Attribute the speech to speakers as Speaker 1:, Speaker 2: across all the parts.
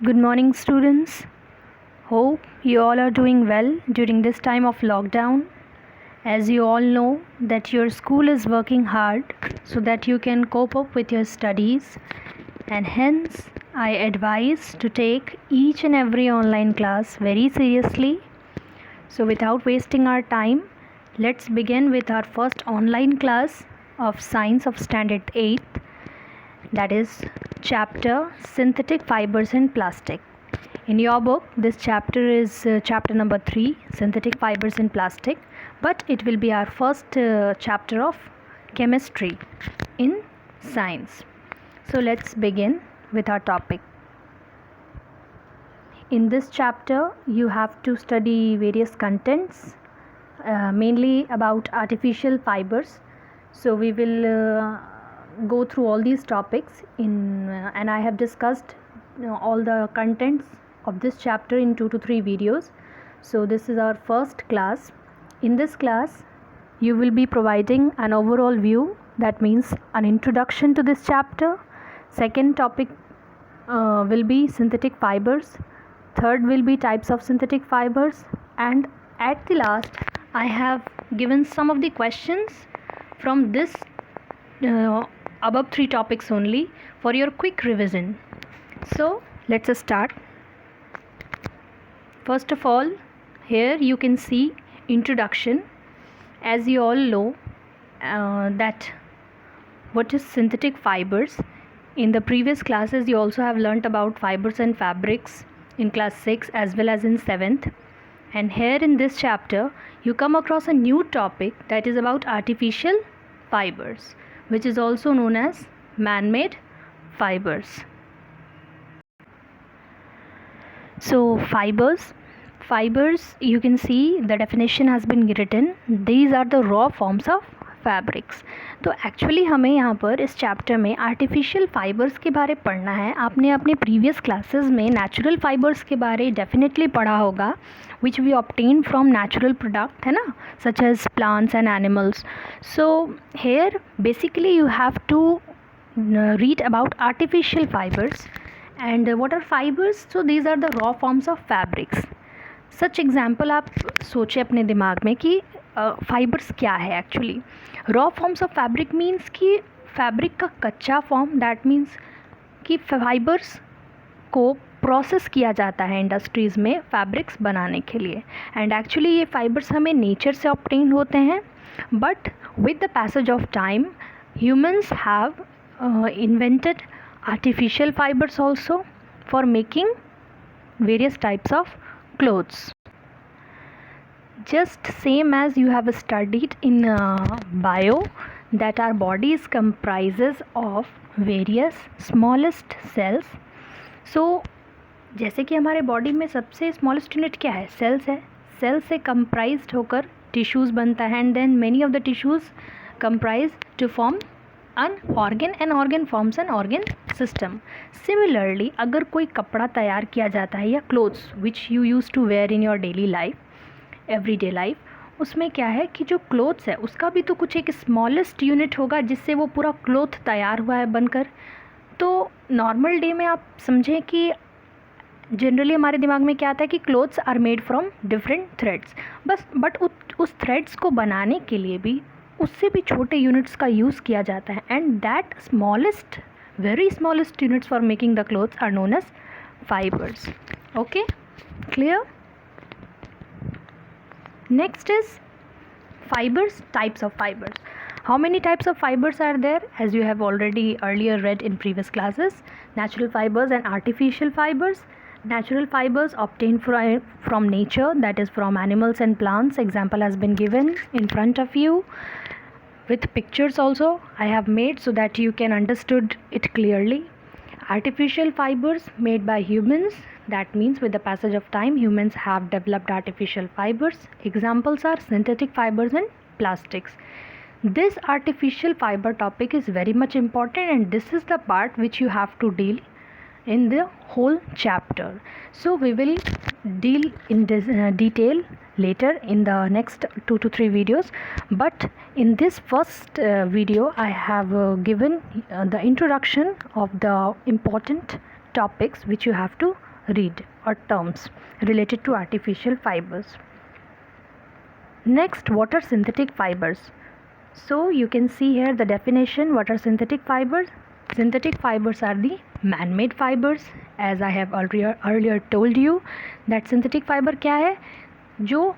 Speaker 1: Good morning, students. Hope you all are doing well during this time of lockdown. As you all know that your school is working hard so that you can cope up with your studies, and hence I advise to take each and every online class very seriously. So without wasting our time, let's begin with our first online class of Science of Standard 8th, that is chapter Synthetic Fibers and Plastic. In your book, this chapter is chapter number 3, Synthetic Fibers and Plastic, but it will be our first chapter of chemistry in science. So let's begin with our topic. In this chapter, you have to study various contents, mainly about artificial fibers. So we will go through all these topics and I have discussed all the contents of this chapter in 2 to 3 videos. So this is our first class. In this class, you will be providing an overall view, that means an introduction to this chapter. Second topic will be synthetic fibers. Third will be types of synthetic fibers, and at the last I have given some of the questions from this above 3 topics only for your quick revision. So let's start. First of all, here you can see introduction. As you all know that what is synthetic fibers. In the previous classes you also have learnt about fibers and fabrics in class 6 as well as in 7th, and here in this chapter you come across a new topic, that is about artificial fibers, which is also known as man-made fibers. So fibers, you can see the definition has been written. These are the raw forms of fabrics. तो actually हमें यहाँ पर इस chapter में artificial fibres के बारे पढ़ना है. आपने अपने प्रीवियस क्लासेस में नेचुरल फ़ाइबर्स के बारे डेफिनेटली पढ़ा होगा, which we obtain from natural product, है ना, such as plants and animals. So here basically you have to read about artificial fibers. And what are fibers? So these are the raw forms of fabrics. Such example आप सोचे अपने दिमाग में कि fibres क्या है actually. Raw forms of fabric means कि fabric का कच्चा फॉर्म, दैट मीन्स कि फाइबर्स को प्रोसेस किया जाता है इंडस्ट्रीज़ में फैब्रिक्स बनाने के लिए. एंड एक्चुअली ये फाइबर्स हमें नेचर से ऑब्टेन होते हैं, but with the passage of time humans have invented artificial fibers also for making various types of clothes. Just same as you have studied in bio that our bodies comprises of various smallest cells. So जैसे कि हमारे body में सबसे smallest unit क्या है, sales है. Sales से comprised होकर टिश्यूज़ बनता है, and then many of the tissues comprise to form an organ, and organ forms an organ system. Similarly, अगर कोई कपड़ा तैयार किया जाता है या clothes which you used to wear in your daily life, everyday life, उसमें क्या है कि जो क्लोथ्स है उसका भी तो कुछ एक स्मॉलेस्ट यूनिट होगा जिससे वो पूरा क्लोथ तैयार हुआ है बनकर. तो नॉर्मल डे में आप समझें कि जनरली हमारे दिमाग में क्या आता है कि clothes are made from different threads, बस बट उस थ्रेड्स को बनाने के लिए भी उससे भी छोटे यूनिट्स का यूज़ किया जाता है, and that smallest, very smallest units for making the clothes are known as fibres. Okay, clear. Next is fibres, types of fibres. How many types of fibers are there? As you have already earlier read in previous classes, natural fibers and artificial fibers. Natural fibers obtained from nature, that is from animals and plants. Example has been given in front of you with pictures also I have made so that you can understood it clearly. Artificial fibers made by humans, that means with the passage of time humans have developed artificial fibers. Examples are synthetic fibers and plastics. This artificial fiber topic is very much important, and this is the part which you have to deal in the whole chapter. So we will deal in this detail later in the next 2 to 3 videos, but in this first video I have given the introduction of the important topics which you have to read or terms related to artificial fibers. Next, what are synthetic fibers? So you can see here the definition. What are synthetic fibers? Synthetic fibers are the man-made fibers. As I have earlier told you that synthetic fiber क्या है, जो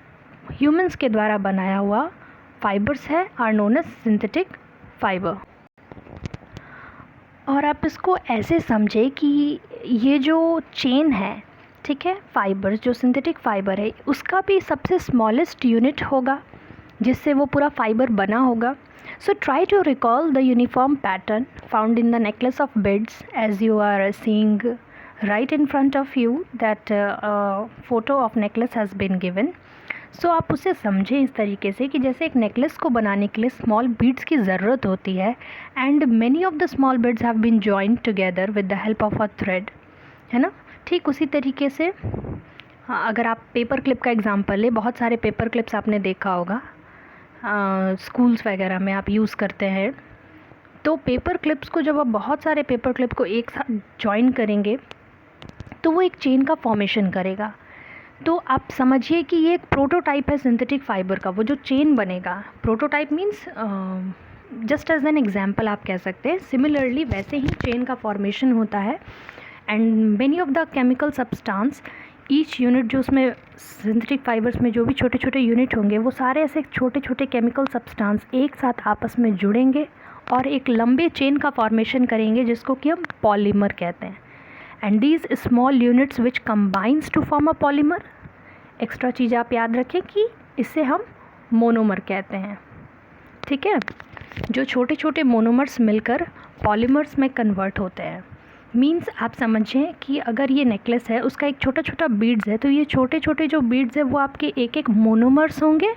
Speaker 1: humans के द्वारा बनाया हुआ fibers है are known as synthetic fiber. और आप इसको ऐसे समझे कि ये जो चेन है, ठीक है, फाइबर्स जो सिंथेटिक फाइबर है उसका भी सबसे स्मॉलेस्ट यूनिट होगा जिससे वो पूरा फाइबर बना होगा. So try to recall the uniform pattern found in the necklace of beads as you are seeing right in front of you that photo of necklace has been given. So आप उसे समझें इस तरीके से कि जैसे एक नेकलेस को बनाने के लिए स्मॉल बीड्स की ज़रूरत होती है and many of the small beads have been joined together with the help of a thread, है ना. ठीक उसी तरीके से अगर आप पेपर क्लिप का एग्जांपल ले, बहुत सारे पेपर क्लिप्स आपने देखा होगा स्कूल्स वगैरह में आप यूज़ करते हैं. तो पेपर क्लिप्स को जब आप बहुत सारे पेपर क्लिप को एक साथ जॉइन करेंगे तो वो एक चेन का फॉर्मेशन करेगा. तो आप समझिए कि ये एक प्रोटोटाइप है सिंथेटिक फाइबर का. वो जो चेन बनेगा, prototype means just as an example आप कह सकते हैं. सिमिलरली वैसे ही चेन का फॉर्मेशन होता है and many of the chemical substance, each unit जो उसमें सिंथेटिक फाइबर्स में जो भी छोटे छोटे यूनिट होंगे वो सारे ऐसे छोटे छोटे केमिकल सब्सटेंस एक साथ आपस में जुड़ेंगे और एक लंबे चेन का फॉर्मेशन करेंगे जिसको कि हम पॉलीमर कहते हैं. And these small units which combines to form a polymer. Extra चीज़ आप याद रखें कि इसे हम मोनोमर कहते हैं, ठीक है. जो छोटे छोटे मोनोमर्स मिलकर पॉलीमर्स में कन्वर्ट होते हैं. मीन्स आप समझें कि अगर ये नेकलेस है उसका एक छोटा छोटा बीड्स है तो ये छोटे छोटे जो बीड्स है वो आपके एक एक मोनोमर्स होंगे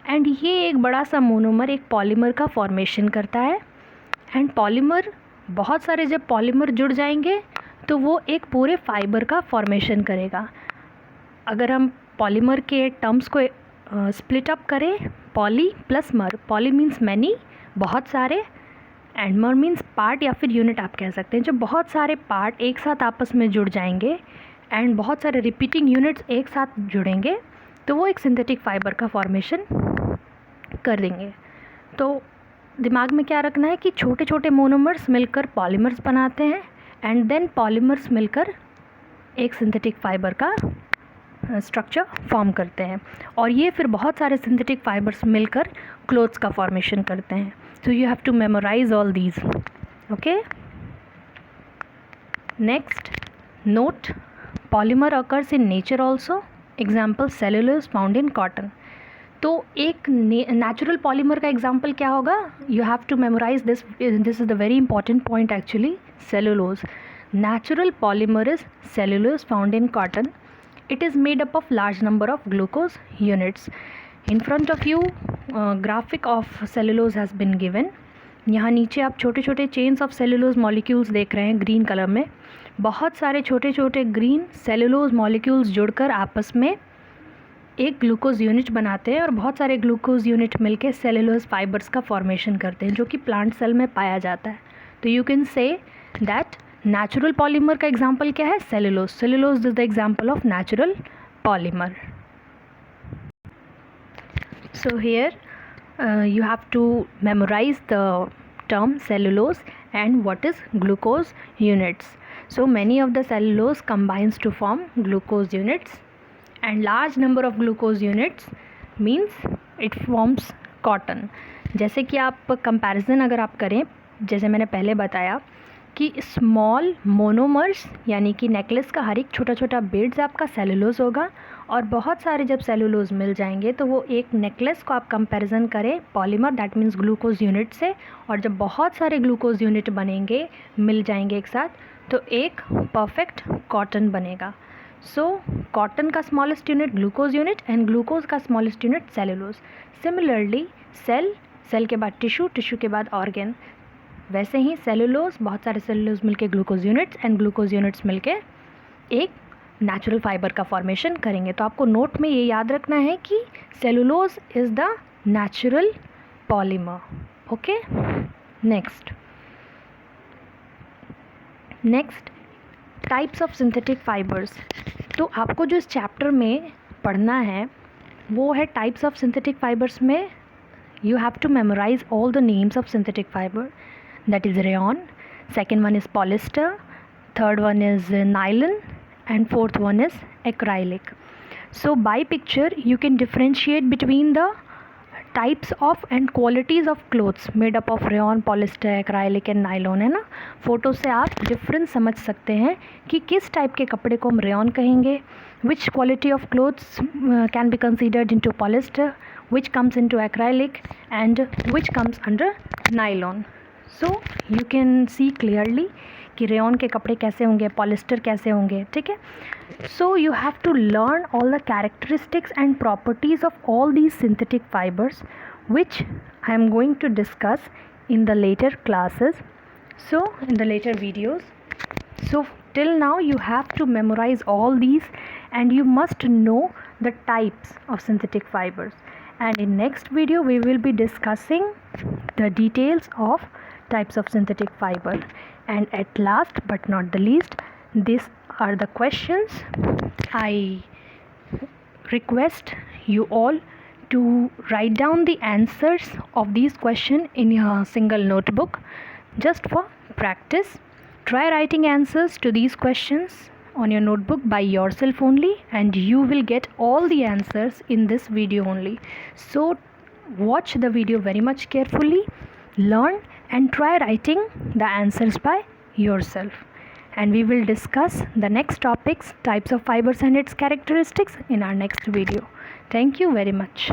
Speaker 1: एंड ये एक बड़ा सा मोनोमर एक पॉलीमर का फॉर्मेशन करता है. एंड पॉलीमर, बहुत सारे जब पॉलीमर जुड़ जाएंगे तो वो एक पूरे फाइबर का फॉर्मेशन करेगा. अगर हम पॉलीमर के टर्म्स को स्प्लिट अप करें, पॉली प्लस मर. पॉली मीन्स मैनी, बहुत सारे, एंड मर मीन्स पार्ट या फिर यूनिट आप कह सकते हैं. जब बहुत सारे पार्ट एक साथ आपस में जुड़ जाएंगे एंड बहुत सारे रिपीटिंग यूनिट्स एक साथ जुड़ेंगे तो वो एक सिंथेटिक फाइबर का फॉर्मेशन कर देंगे. तो दिमाग में क्या रखना है कि छोटे छोटे मोनोमर्स मिलकर पॉलीमर्स बनाते हैं एंड देन पॉलीमर्स मिलकर एक सिंथेटिक फाइबर का स्ट्रक्चर फॉर्म करते हैं और ये फिर बहुत सारे सिंथेटिक फाइबर्स मिलकर क्लोथ्स का फॉर्मेशन करते हैं. So you have to memorize all these. Okay. Next, note, polymer occurs in nature also. Example, cellulose found in cotton. तो एक नेचुरल पॉलीमर का एग्जाम्पल क्या होगा? You have to memorise this. This is the very important point actually. Cellulose, natural polymer is cellulose found in cotton. It is made up of large number of glucose units. In front of you graphic of cellulose has been given. यहाँ नीचे आप छोटे छोटे chains of cellulose molecules देख रहे हैं green colour में. बहुत सारे छोटे छोटे ग्रीन सेलुलोज मॉलिक्यूल्स जुड़कर आपस में एक ग्लूकोज यूनिट बनाते हैं और बहुत सारे ग्लूकोज यूनिट मिलके सेलुलोज फाइबर्स का फॉर्मेशन करते हैं जो कि प्लांट सेल में पाया जाता है. तो you can say that natural polymer का एग्जाम्पल क्या है? Cellulose. Cellulose is the example of natural polymer. So here you have to memorize the term cellulose and what is glucose units. So many of the cellulose combines to form glucose units and large number of glucose units means it forms cotton. जैसे कि आप comparison अगर आप करें, जैसे मैंने पहले बताया कि स्मॉल मोनोमर्स यानी कि नेकलेस का हर एक छोटा छोटा बीड्स आपका सेलुलोज होगा और बहुत सारे जब सेलुलोज मिल जाएंगे तो वो एक नेकलेस को आप कंपैरिजन करें polymer that means glucose unit से, और जब बहुत सारे ग्लूकोज यूनिट बनेंगे मिल जाएंगे एक साथ तो एक परफेक्ट कॉटन बनेगा. सो कॉटन का smallest unit glucose unit and glucose का smallest unit cellulose. Similarly cell के बाद टिश्यू के बाद ऑर्गन, वैसे ही सेलुलोज, बहुत सारे सेलुलोज मिलके glucose units and glucose units मिलके एक नेचुरल फाइबर का फॉर्मेशन करेंगे. तो आपको नोट में ये याद रखना है कि cellulose is the natural polymer. Okay. Next types of synthetic fibres. तो आपको जो इस चैप्टर में पढ़ना है वो है टाइप्स ऑफ सिंथेटिक फाइबर्स में you have to memorize all the names of synthetic fiber, that is rayon, second one is polyester, third one is nylon, and fourth one is acrylic. So by picture you can differentiate between the types of and qualities of clothes made up of rayon, polyester, acrylic and nylon, है ना। Photo से आप difference समझ सकते हैं कि किस type के कपड़े को हम रेयॉन कहेंगे, विच quality of clothes can be considered into polyester, which comes into acrylic and which comes under nylon. So you can see clearly कि रेयॉन के कपड़े कैसे होंगे, पॉलिस्टर कैसे होंगे, ठीक है। So you have to learn all the characteristics and properties of all these synthetic fibers which I am going to discuss in the later classes, so in the later videos. So till now you have to memorize all these and you must know the types of synthetic fibers. And in next video we will be discussing the details of types of synthetic fiber. And at last but not the least, these are the questions. I request you all to write down the answers of these questions in a single notebook just for practice. Try writing answers to these questions on your notebook by yourself only, and you will get all the answers in this video only. So watch the video very much carefully, learn and try writing the answers by yourself, and we will discuss the next topics, types of fibers and its characteristics, in our next video. Thank you very much.